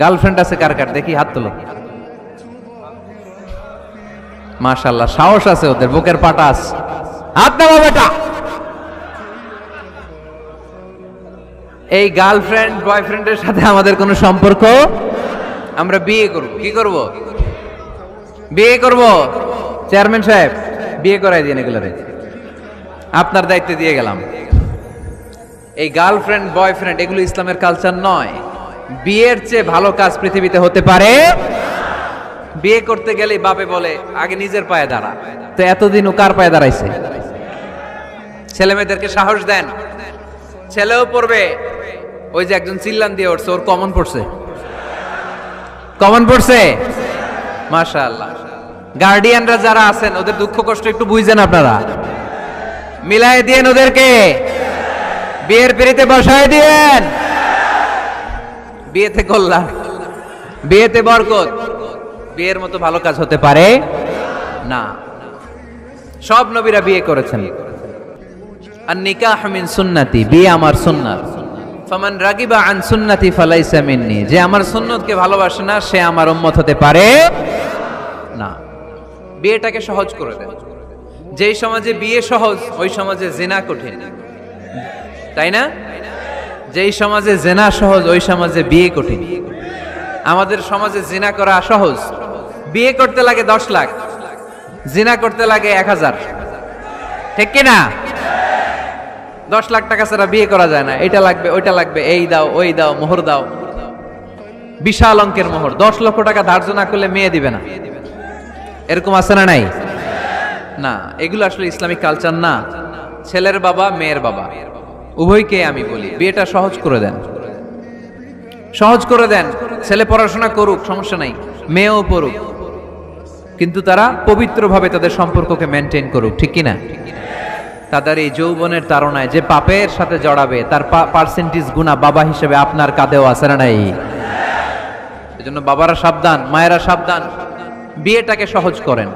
Girlfriend আছে কার কার দেখি হাত তোলো। মাশাআল্লাহ, সাহস আছে ওদের, বুকের পাটা আছে। হাত নামাও বেটা। এই গার্লফ্রেন্ড বয়ফ্রেন্ডের সাথে আমাদের কোনো সম্পর্ক, আমরা বিয়ে করব। কি করব? বিয়ে করব। চেয়ারম্যান সাহেব বিয়ে করাই দিন এগুলোরে, আপনার দায়িত্বে দিয়ে গেলাম। এই গার্লফ্রেন্ড বয়ফ্রেন্ড এগুলো ইসলামের কালচার নয়। বিয়ের চেয়ে ভালো কাজ পৃথিবীতে হতে পারে। বিয়ে করতে গেলেই বাপে বলে আগে নিজের পায়ে দাঁড়া। তো এতদিন ও কার পায়ে দাঁড়াইছে? ছেলে মেয়েদেরকে সাহস দেন, ছেলেও পড়বে। ওই যে একজন চিল্লান দিয়ে উঠছে, ওর কমন পড়ছে, কমন পড়ছে। মাশাআল্লাহ। গার্ডিয়ানরা যারা আছেন ওদের দুঃখ কষ্ট একটু বুঝছেন আপনারা, মিলাই দিয়েন ওদেরকে, বিয়ের পিড়িতে বসায় দিয়েন। বিয়েতে কল্যাণ, বিয়েতে বরকত। বিয়ের মতো ভালো কাজ হতে পারে না। সব নবীরা বিয়ে করেছেন। আর নিকাহ মিন সুন্নতি, বিয়ে আমার সুন্নাত। ফামান রাগিবা আন সুন্নতি ফালাইসা মিন্নি, যে আমার সুন্নতকে ভালোবাসে না সে আমার উম্মত হতে পারে না। বিয়েটাকে সহজ করে দেন। যেই সমাজে বিয়ে সহজ ওই সমাজে জিনা কঠিন, তাই না? যেই সমাজে জিনা সহজ ওই সমাজে বিয়ে কঠিন। আমাদের সমাজে জিনা করা সহজ, বিয়ে করতে লাগে 10 লাখ, জিনা করতে লাগে 1000, ঠিক কি না? 10 লাখ টাকা ছাড়া বিয়ে করা যায় না। এটা লাগবে, ওইটা লাগবে, এই দাও, ওই দাও, মোহর দাও, বিশাল অঙ্কের মোহর। 10 লক্ষ টাকা ধার্য না করলে মেয়ে দিবে না, এরকম আছে না নাই? না, এগুলো আসলে ইসলামিক কালচার না। ছেলের বাবা মেয়ের বাবা উভয়কে আমি বলি বিয়েটা সহজ করে দেন, সহজ করে দেন। ছেলে পড়াশোনা করুক, সমস্যা নাই, মেয়েও পড়ুক, কিন্তু তারা পবিত্রভাবে তাদের সম্পর্ককে মেনটেন করুক, ঠিক কিনা? তাদের এই যৌবনের তাড়নায় যে পাপের সাথে জড়াবে তার পার্সেন্টেজ গুণা বাবা হিসেবে আপনার কাঁধেও আছে না নাই? এজন্য বাবারা সাবধান, মায়েরা সাবধান, বিয়েটাকে সহজ করেন।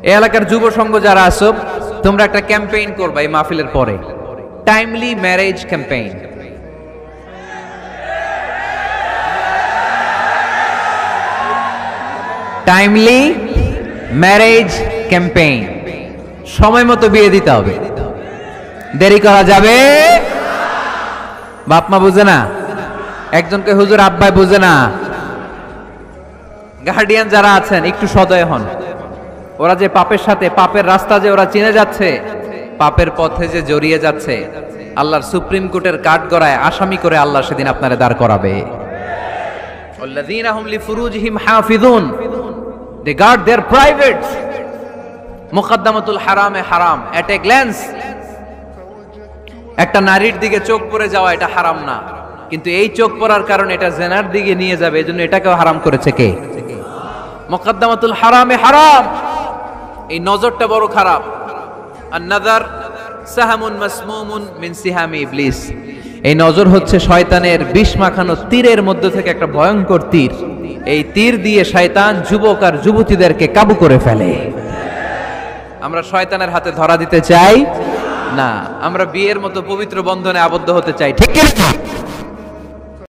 এই এলাকার যুব সংঘ যারা আছো, তোমরা একটা ক্যাম্পেইন করবা এই মাহফিলের পরে, timely marriage campaign. Timely marriage campaign. সময় মতো বিয়ে দিতে হবে, দেরি করা যাবে। বাপ মা বুঝে না, একজনকে হুজুর আব্বাই বুঝে না। গার্ডিয়ান যারা আছেন একটু সদয় হন। ওরা যে পাপের সাথে, পাপের রাস্তা যে ওরা চিনে যাচ্ছে, পাপের পথে যে জড়িয়ে যাচ্ছে, আল্লাহর সুপ্রিম কোর্টের কাঠগড়ায় আসামি করে আল্লাহ সেদিন আপনারে দাঁড় করাবে। আল্লাযীনা হুম লিফুরুজিহিম হাফিজুন, দে গার্ড देयर প্রাইভেটস। মুকদ্দামাতুল হারামে হারাম, এট এ গ্ল্যান্স। একটা নারীর দিকে চোখ পড়ে যাওয়া এটা হারাম না, কিন্তু এই চোখ পড়ার কারণে এটা জেনার দিকে নিয়ে যাবে, এজন্য এটাকেও হারাম করেছে কে? মুকদ্দামাতুল হারামে হারাম। এই নজরটা বড় খারাপ। আর নাযার সাহামুন মাসমুমুন মিন সিহামি ইবলিস। এই নজর হচ্ছে শয়তানের বিষ মাখানো তীরের মধ্যে থেকে একটা ভয়ঙ্কর তীর। এই তীর দিয়ে শয়তান যুবক আর যুবতীদেরকে কাবু করে ফেলে। আমরা শয়তানের হাতে ধরা দিতে চাই না, আমরা বিয়ের মতো পবিত্র বন্ধনে আবদ্ধ হতে চাই, ঠিক কি না?